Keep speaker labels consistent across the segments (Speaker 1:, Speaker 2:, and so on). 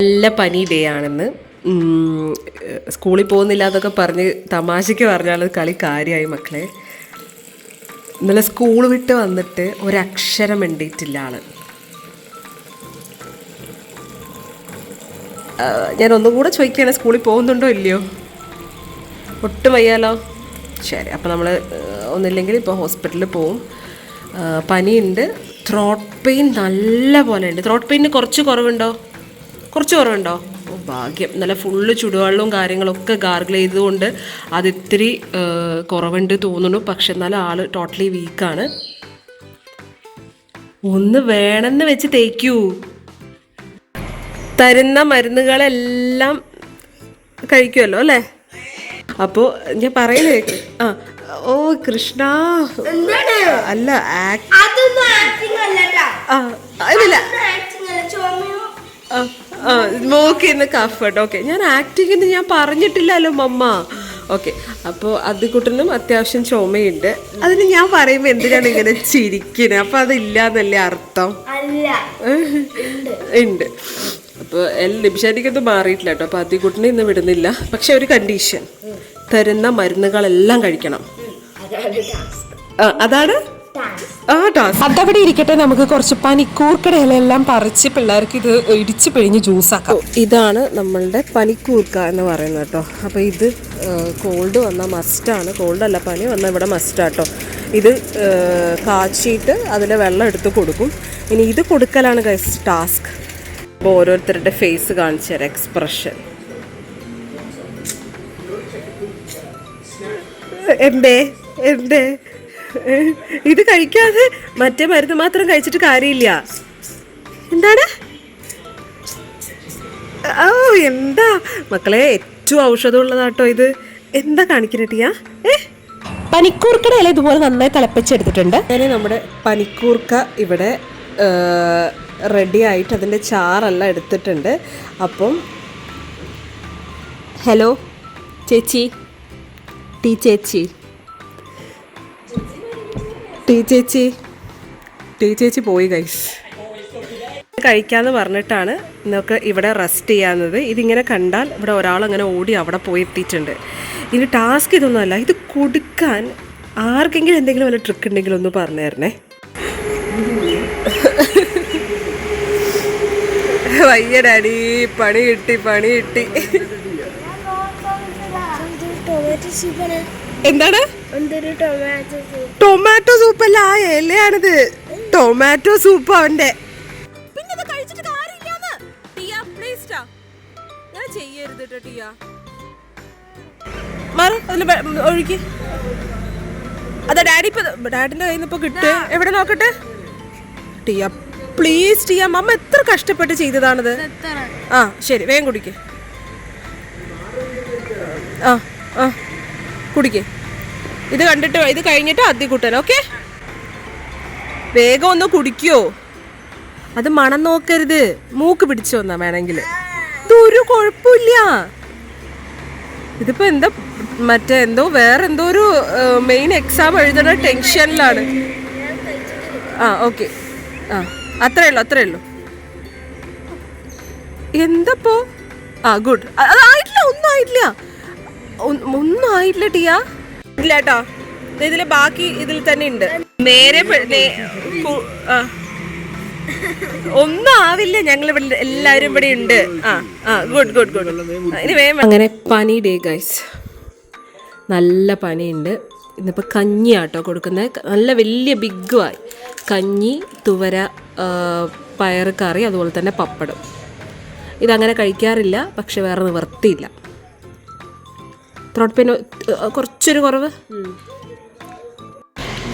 Speaker 1: നല്ല പനി ഡേ ആണെന്ന്. സ്കൂളിൽ പോകുന്നില്ല എന്നൊക്കെ പറഞ്ഞ് തമാശയ്ക്ക് പറഞ്ഞാൽ കളി കാര്യമായി മക്കളെ. ഇന്നലെ സ്കൂൾ വിട്ട് വന്നിട്ട് ഒരക്ഷരം മിണ്ടിയിട്ടില്ല ആള്. ഞാൻ ഒന്നും കൂടെ ചോദിക്കുകയാണ്, സ്കൂളിൽ പോകുന്നുണ്ടോ ഇല്ലയോ? ഒട്ടും വയ്യാലോ. ശരി, അപ്പോൾ നമ്മൾ ഒന്നില്ലെങ്കിൽ ഇപ്പോൾ ഹോസ്പിറ്റലിൽ പോവും. പനിയുണ്ട്, ത്രോട്ട് പെയിൻ നല്ല പോലെ ഉണ്ട്. ത്രോട്ട് പെയിന് കുറച്ച് കുറവുണ്ടോ? ഓ ഭാഗ്യം. നല്ല ഫുള്ള് ചുടുവെള്ളവും കാര്യങ്ങളൊക്കെ ഗാർഗിൾ ചെയ്തുകൊണ്ട് അതിത്തിരി കുറവുണ്ട് തോന്നുന്നു. പക്ഷെ എന്നാലും ആൾ ടോട്ടലി വീക്കാണ്. ഒന്ന് വേണമെന്ന് വെച്ച് തേക്കൂ. തരുന്ന മരുന്നുകളെല്ലാം കഴിക്കുമല്ലോ അല്ലേ? അപ്പോൾ ഞാൻ പറയുന്നേ, ഓ കൃഷ്ണ അല്ല, മോക്കിന്ന് കഫർട്ട്. ഓക്കെ, ഞാൻ ആക്ടിങ്ങിന് ഞാൻ പറഞ്ഞിട്ടില്ലല്ലോ മമ്മ. ഓക്കെ, അപ്പോൾ അതിക്കുട്ടനും അത്യാവശ്യം ചുമയുണ്ട്. അതിന് ഞാൻ പറയുമ്പോൾ എന്തിനാണ് ഇങ്ങനെ ചിരിക്കുന്നത്? അപ്പോൾ അതില്ല എന്നല്ലേ അർത്ഥം? ഉണ്ട്. അപ്പോൾ നിമിഷാനിക്കൊന്നും മാറിയിട്ടില്ല കേട്ടോ. അപ്പോൾ അതിക്കുട്ടനെ ഇന്ന് വിടുന്നില്ല. പക്ഷെ ഒരു കണ്ടീഷൻ, തരുന്ന മരുന്നുകളെല്ലാം കഴിക്കണം. അതാണ് അതവിടെ ഇരിക്കട്ടെ. നമുക്ക് കുറച്ച് പനിക്കൂർക്കട ഇലയെല്ലാം പറിച്ച് പിള്ളേർക്ക് ഇത് ഇടിച്ച് പിഴിഞ്ഞ് ജ്യൂസാക്കാം. ഇതാണ് നമ്മളുടെ പനിക്കൂർക്ക എന്ന് പറയുന്നത് കേട്ടോ. അപ്പോൾ ഇത് കോൾഡ് വന്നാൽ മസ്റ്റാണ്. കോൾഡല്ല, പനി വന്നാൽ ഇവിടെ മസ്റ്റാട്ടോ. ഇത് കാച്ചിയിട്ട് അതിലെ വെള്ളം എടുത്ത് കൊടുക്കും. ഇനി ഇത് കൊടുക്കലാണ് ടാസ്ക്. അപ്പോൾ ഓരോരുത്തരുടെ ഫേസ് കാണിച്ചു തരാം, എക്സ്പ്രഷൻ. എന്തേ ഇത് കഴിക്കാതെ മറ്റേ മരുന്ന് മാത്രം കഴിച്ചിട്ട് കാര്യമില്ല. എന്താണ്? ഓ എന്താ മക്കളെ, ഏറ്റവും ഔഷധമുള്ളതാട്ടോ ഇത്. എന്താ കാണിക്കുന്ന ടീയാ? പനിക്കൂർക്കയുടെ ഇല ഇതുപോലെ നന്നായി തിളപ്പിച്ചെടുത്തിട്ടുണ്ട്. അങ്ങനെ നമ്മുടെ പനിക്കൂർക്ക ഇവിടെ റെഡി ആയിട്ട് അതിൻ്റെ ചാറെല്ലാം എടുത്തിട്ടുണ്ട്. അപ്പം ഹലോ ചേച്ചി, ടീ ചേച്ചി പോയി ഗൈസ്. കഴിക്കാമെന്ന് പറഞ്ഞിട്ടാണ് ഇന്നൊക്കെ ഇവിടെ റെസ്റ്റ് ചെയ്യാവുന്നത്. ഇതിങ്ങനെ കണ്ടാൽ ഇവിടെ ഒരാളങ്ങനെ ഓടി അവിടെ പോയി എത്തിയിട്ടുണ്ട്. ഇനി ടാസ്ക് ഇതൊന്നുമല്ല, ഇത് കൊടുക്കാൻ ആർക്കെങ്കിലും എന്തെങ്കിലും വല്ല ട്രിക്ക് ഉണ്ടെങ്കിലും ഒന്ന് പറഞ്ഞു തരണേ. വയ്യ ഡാഡി, പണി കിട്ടി. എന്താണ്? ടൊമാറ്റോ സൂപ്പല്ല, ആ ഇലയാണിത്. ടൊമാറ്റോ സൂപ്പ് അവന്റെ. ഒഴുക്കി അതാ ഡാഡി. ഡാഡിന്റെ കയ്യിൽ നിന്ന് ഇപ്പൊ കിട്ടുക. എവിടെ നോക്കട്ടെ ടിയ, പ്ലീസ് ടിയ. മമ്മ എത്ര കഷ്ടപ്പെട്ട് ചെയ്തതാണിത്. ശരി, വേഗം കുടിക്ക്. കുടിക്ക്. ഇത് കണ്ടിട്ട് ഇത് കഴിഞ്ഞിട്ട് അതി കൂട്ടാൻ. ഓക്കെ, വേഗം ഒന്ന് കുടിക്കോ. അത് മണം നോക്കരുത്, മൂക്ക് പിടിച്ചു വന്നാ വേണമെങ്കിൽ. ഇതൊരു കുഴപ്പമില്ല. ഇതിപ്പോ എന്താ മറ്റേ വേറെന്തോ ഒരു മെയിൻ എക്സാം എഴുതുന്ന ടെൻഷനിലാണ്. ഓക്കെ, അത്രേ ഉള്ളൂ. എന്തപ്പോ? ഗുഡ്. അതായിട്ടില്ല, ഒന്നും ആയിട്ടില്ല ടിയാ. ഇല്ല കേട്ടോ, ഇതില് ബാക്കി ഇതിൽ തന്നെ ഉണ്ട്. നേരെ ഒന്നും ആവില്ല. ഞങ്ങൾ ഇവിടെ എല്ലാവരും ഇവിടെ ഉണ്ട്. ഗുഡ്. ഇനി വേഗം. അങ്ങനെ പനി ഡേ ഗൈസ്, നല്ല പനിയുണ്ട്. ഇന്നിപ്പോൾ കഞ്ഞിയാട്ടോ കൊടുക്കുന്നത്. നല്ല വലിയ ബിഗുമായി കഞ്ഞി, തുവര, പയർ കറി, അതുപോലെ തന്നെ പപ്പടം. ഇതങ്ങനെ കഴിക്കാറില്ല, പക്ഷെ വേറെ നിവർത്തിയില്ല. ത്രോട്ട് പെയിൻ കുറച്ചൊരു കുറവ്.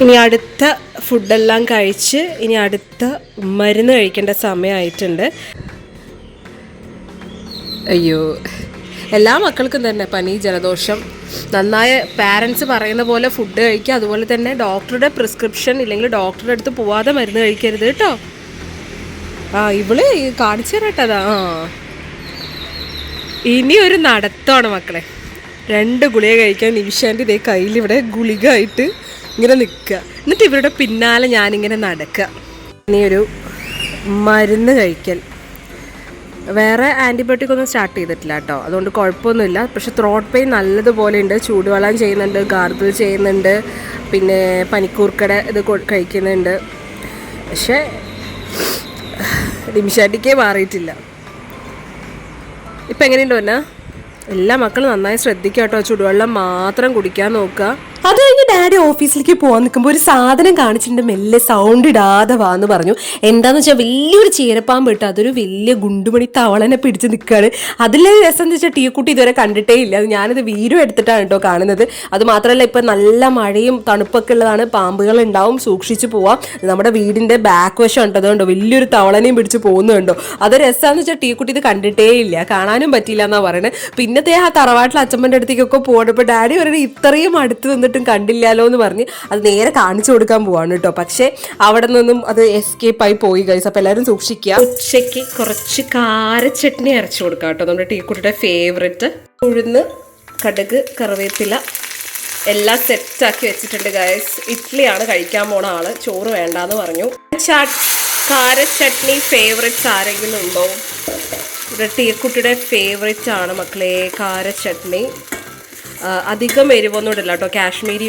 Speaker 1: ഇനി അടുത്ത ഫുഡെല്ലാം കഴിച്ച് ഇനി അടുത്ത മരുന്ന് കഴിക്കേണ്ട സമയമായിട്ടുണ്ട്. അയ്യോ, എല്ലാ മക്കൾക്കും തന്നെ പനി, ജലദോഷം. നന്നായ പാരൻസ് പറയുന്ന പോലെ ഫുഡ് കഴിക്കുക. അതുപോലെ തന്നെ ഡോക്ടറുടെ പ്രിസ്ക്രിപ്ഷൻ ഇല്ലെങ്കിൽ ഡോക്ടറുടെ അടുത്ത് പോവാതെ മരുന്ന് കഴിക്കരുത് കേട്ടോ. ഇവള് കാണിച്ചു തരട്ടതാ. ഇനി ഒരു നടത്തമാണ് മക്കളെ. 2 ഗുളിക കഴിക്കാൻ നിമിഷാൻ്റെ ഇതേ കയ്യിലിവിടെ ഗുളിക ആയിട്ട് ഇങ്ങനെ നിൽക്കുക. എന്നിട്ട് ഇവരുടെ പിന്നാലെ ഞാനിങ്ങനെ നടക്കുക. ഇനി ഒരു മരുന്ന് കഴിക്കൽ. വേറെ ആൻറ്റിബയോട്ടിക് ഒന്നും സ്റ്റാർട്ട് ചെയ്തിട്ടില്ല കേട്ടോ, അതുകൊണ്ട് കുഴപ്പമൊന്നുമില്ല. പക്ഷെ ത്രോട്ട് പെയിൻ നല്ലതുപോലെ ഉണ്ട്. ചൂടുവെള്ളം ചെയ്യുന്നുണ്ട്, ഗാർഗിൾ ചെയ്യുന്നുണ്ട്, പിന്നെ പനിക്കൂർക്കട ഇത് കഴിക്കുന്നുണ്ട്. പക്ഷേ നിമിഷാട്ടിക്കേ മാറിയിട്ടില്ല. ഇപ്പം എങ്ങനെയുണ്ടോ എന്നാ? എല്ലാ മക്കളും നന്നായി ശ്രദ്ധിക്കുക കേട്ടോ, ചൂടുവെള്ളം മാത്രം കുടിക്കാൻ നോക്കുക. അത് കഴിഞ്ഞ് ഡാഡി ഓഫീസിലേക്ക് പോകാൻ നിൽക്കുമ്പോൾ ഒരു സാധനം കാണിച്ചിട്ടുണ്ട്, മെല്ലെ സൗണ്ട് ഇടാതെ വാന്ന് പറഞ്ഞു. എന്താന്ന് വെച്ചാൽ വലിയൊരു ചീരപ്പാമ്പ് ഇട്ട് അതൊരു വലിയ ഗുണ്ടുമണി തവളനെ പിടിച്ച് നിൽക്കുകയാണ്. അതിലെ രസം എന്ന് വെച്ചാൽ ടീക്കുട്ടി ഇതുവരെ കണ്ടിട്ടേ ഇല്ല. ഞാനിത് വീഡിയോ എടുത്തിട്ടാണ് കേട്ടോ കാണുന്നത്. അത് മാത്രമല്ല ഇപ്പം നല്ല മഴയും തണുപ്പൊക്കെ ഉള്ളതാണ്, പാമ്പുകൾ ഉണ്ടാവും, സൂക്ഷിച്ചു പോവാം. നമ്മുടെ വീടിൻ്റെ ബാക്ക് വശം ഉണ്ട്, അതുകൊണ്ടോ വലിയൊരു തവളനെയും പിടിച്ച് പോകുന്നുണ്ടോ. അത് രസമാണെന്ന് വെച്ചാൽ ടീക്കുട്ടി ഇത് കണ്ടിട്ടേ ഇല്ല, കാണാനും പറ്റില്ല എന്നാണ് പറയുന്നത്. പിന്നത്തെ ആ തറവാട്ടിൽ അച്ഛമ്മൻ്റെ അടുത്തേക്കൊക്കെ പോകണം. ഡാഡി പറയുന്നത് ഇത്രയും അടുത്ത് വന്നിട്ടും കണ്ടില്ലല്ലോ എന്ന് പറഞ്ഞ് അത് നേരെ കാണിച്ചു കൊടുക്കാൻ പോവാണ് കേട്ടോ. പക്ഷേ അവിടെ നിന്നും അത് എസ്കേപ്പ് ആയി പോയി ഗൈസ്. അപ്പോൾ എല്ലാവരും സൂക്ഷിക്കുക. ഉച്ചയ്ക്ക് കുറച്ച് കാരച്ചട്നി അരച്ചു കൊടുക്കാം കേട്ടോ, നമ്മുടെ ടീക്കുട്ടിയുടെ ഫേവറേറ്റ്. ഉഴുന്ന്, കടുക്, കറിവേപ്പില എല്ലാം സെറ്റാക്കി വെച്ചിട്ടുണ്ട് ഗൈസ്. ഇഡ്ഡലിയാണ് കഴിക്കാൻ പോണ ആള്, ചോറ് വേണ്ടാന്ന് പറഞ്ഞു. കാരച്ചട്നി ഫേവറേറ്റ്സ് ആരെങ്കിലും ഉണ്ടോ? ഇവിടെ ടീക്കുട്ടിയുടെ ഫേവറേറ്റ് ആണ് മക്കളെ കാരച്ചട്നി. അധികം എരിവൊന്നും ഇടില്ല കേട്ടോ, കാശ്മീരി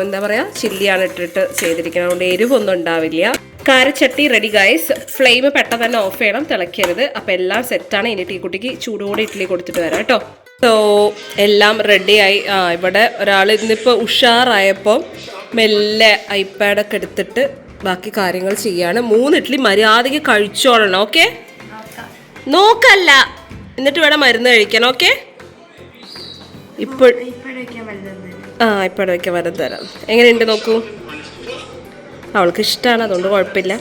Speaker 1: എന്താ പറയുക ചില്ലിയാണ് ഇട്ടിട്ട് ചെയ്തിരിക്കുന്നത്, അതുകൊണ്ട് എരിവൊന്നും ഉണ്ടാവില്ല. കാരച്ചട്ടി റെഡി ഗൈസ്. ഫ്ലെയിം പെട്ടെന്ന് തന്നെ ഓഫ് ചെയ്യണം, തിളക്കരുത്. അപ്പം എല്ലാം സെറ്റാണ്. ഇനി ടീക്കുട്ടിക്ക് ചൂടോടെ ഇഡ്ഡലി കൊടുത്തിട്ട് വരാം കേട്ടോ. സോ എല്ലാം റെഡിയായി. ഇവിടെ ഒരാൾ ഇന്നിപ്പോൾ ഉഷാറായപ്പോൾ മെല്ലെ ഐപാഡൊക്കെ എടുത്തിട്ട് ബാക്കി കാര്യങ്ങൾ ചെയ്യാണ്. 3 ഇഡ്ഡലി മര്യാദയ്ക്ക് കഴിച്ചോളണം, ഓക്കെ? നോക്കല്ല, എന്നിട്ട് വേണം മരുന്ന് കഴിക്കാൻ, ഓക്കെ? ഇപ്പോഴേക്കാൻ വരം തരാം. എങ്ങനെയുണ്ട് നോക്കൂ, അവൾക്ക് ഇഷ്ടമാണ്, അതുകൊണ്ട് കുഴപ്പമില്ല.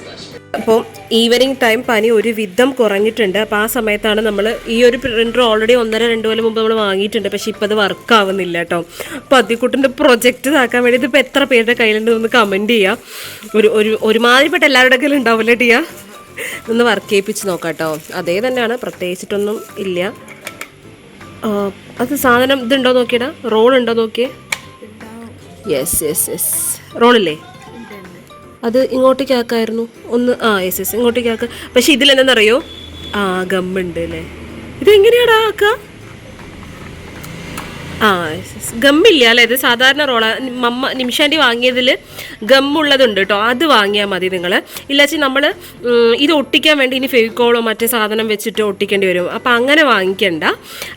Speaker 1: അപ്പോൾ ഈവനിങ് ടൈം പനി ഒരു വിധം കുറഞ്ഞിട്ടുണ്ട്. അപ്പോൾ ആ സമയത്താണ് നമ്മൾ ഈ ഒരു പ്രിൻ്റർ ഓൾറെഡി 1.5-2 കൊല്ലം മുമ്പ് നമ്മൾ വാങ്ങിയിട്ടുണ്ട്. പക്ഷേ ഇപ്പോൾ അത് വർക്ക് ആവുന്നില്ല കേട്ടോ. അപ്പോൾ അതിക്കുട്ടിൻ്റെ പ്രൊജക്റ്റ് ഇതാക്കാൻ വേണ്ടി ഇതിപ്പോൾ എത്ര പേരുടെ കയ്യിലുണ്ടെന്ന് കമൻറ്റ് ചെയ്യുക. ഒരുമാതിരിപ്പെട്ട എല്ലാവരുടെ കയ്യിലും ഉണ്ടാവില്ലേ ടിയ? ഒന്ന് വർക്ക് ചെയ്യിപ്പിച്ച് നോക്കാം കേട്ടോ. അതേ തന്നെയാണ്, പ്രത്യേകിച്ചിട്ടൊന്നും ഇല്ല. അത് സാധനം ഇതുണ്ടോ നോക്കിയടാ, റോൾ ഉണ്ടോ നോക്കിയേ. യെസ് റോളില്ലേ, അത് ഇങ്ങോട്ടേക്ക് ആക്കായിരുന്നു ഒന്ന്. യെസ് ഇങ്ങോട്ടേക്ക് ആക്കുക. പക്ഷെ ഇതിലെന്താണെന്നറിയോ, ഗമ്മുണ്ട് അല്ലേ. ഇതെങ്ങനെയാടാ ആക്കുക? ഗമ്മില്ല അല്ലേ, ഇത് സാധാരണ റോളാ. നിമിഷാൻ്റെ വാങ്ങിയതിൽ ഗമ്മുള്ളതുണ്ട് കേട്ടോ, അത് വാങ്ങിയാൽ മതി നിങ്ങൾ. ഇല്ലാച്ചി നമ്മൾ ഇത് ഒട്ടിക്കാൻ വേണ്ടി ഇനി ഫെവിക്കോളോ മറ്റേ സാധനം വെച്ചിട്ട് ഒട്ടിക്കേണ്ടി വരും. അപ്പം അങ്ങനെ വാങ്ങിക്കണ്ട.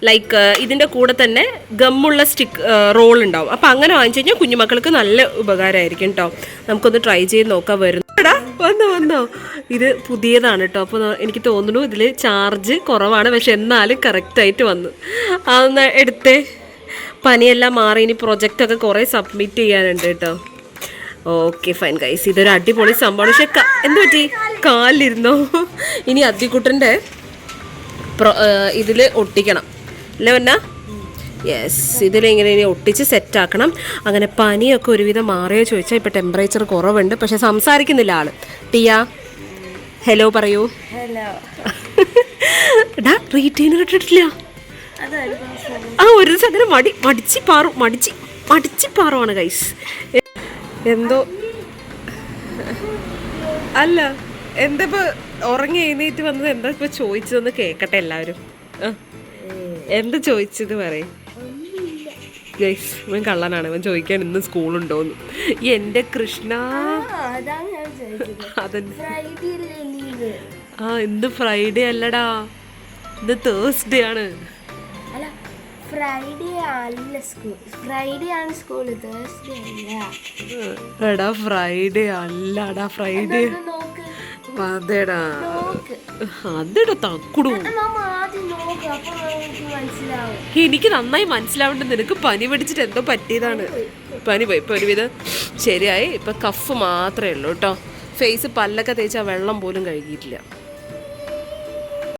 Speaker 1: ലൈക്ക് ഇതിൻ്റെ കൂടെ തന്നെ ഗമ്മുള്ള റോൾ ഉണ്ടാവും. അപ്പം അങ്ങനെ വാങ്ങിച്ചു കഴിഞ്ഞാൽ കുഞ്ഞുമക്കൾക്ക് നല്ല ഉപകാരമായിരിക്കും കേട്ടോ. നമുക്കൊന്ന് ട്രൈ ചെയ്ത് നോക്കാൻ വരുന്നു. വന്നോ ഇത് പുതിയതാണ് കേട്ടോ. അപ്പോൾ എനിക്ക് തോന്നുന്നു ഇതിൽ ചാർജ് കുറവാണ്, പക്ഷെ എന്നാലും കറക്റ്റായിട്ട് വന്നു. അതൊന്ന് എടുത്തേ. പനിയെല്ലാം മാറി, ഇനി പ്രൊജക്റ്റൊക്കെ കുറേ സബ്മിറ്റ് ചെയ്യാനുണ്ട് കേട്ടോ. ഓക്കെ ഫൈൻ ഗൈസ്, ഇതൊരു അടിപൊളി സംഭവമാണ്. പക്ഷെ എന്ത് പറ്റി, കാലിലിരുന്നോ? ഇനി അദ്ദിക്കുട്ടൻ്റെ ഇതിൽ ഒട്ടിക്കണം അല്ലേ വന്ന? യെസ്, ഇതിലിങ്ങനെ ഇനി ഒട്ടിച്ച് സെറ്റാക്കണം. അങ്ങനെ പനിയൊക്കെ ഒരുവിധം മാറിയോ ചോദിച്ചാൽ ഇപ്പോൾ ടെമ്പറേച്ചർ കുറവുണ്ട്, പക്ഷെ സംസാരിക്കുന്നില്ല ആള്. ടിയ ഹലോ പറയൂ. എടാ റീറ്റെയിനർ ഇട്ടിട്ടില്ല. ഒരു സകലം മടിച്ച് പാറുവാണ് ഗൈസ്. എന്തോ അല്ല, എന്താ ഇപ്പൊ ഉറങ്ങി എഴുന്നേറ്റ് വന്നത്? എന്താ ഇപ്പൊ ചോദിച്ചതെന്ന് കേക്കട്ടെ എല്ലാവരും. എന്താ ചോദിച്ചത് പറയും ഗൈസ്. ഇവൻ കള്ളനാണ്, ഇവൻ ചോദിക്കാൻ ഇന്ന് സ്കൂളുണ്ടോന്ന്. എന്റെ കൃഷ്ണ, ഇന്ന് ഫ്രൈഡേ അല്ലടാ, ഇത് തേഴ്സ്ഡേ ആണ്. എടാ ഫ്രൈഡേ അല്ലടാ, ഫ്രൈഡേ അതെടാ, അതെടാ തക്കുടു. എനിക്ക് നന്നായി മനസ്സിലാവേണ്ട, നിനക്ക് പനി പിടിച്ചിട്ട് എന്തോ പറ്റിയതാണ്. പനി പോയി, ഇപ്പൊ ഒരുവിധം ശരിയായി. ഇപ്പൊ കഫ് മാത്രമേ ഉള്ളൂ കേട്ടോ. ഫേസ് പല്ലൊക്കെ തേച്ചാൽ വെള്ളം പോലും കഴുകിയിട്ടില്ല.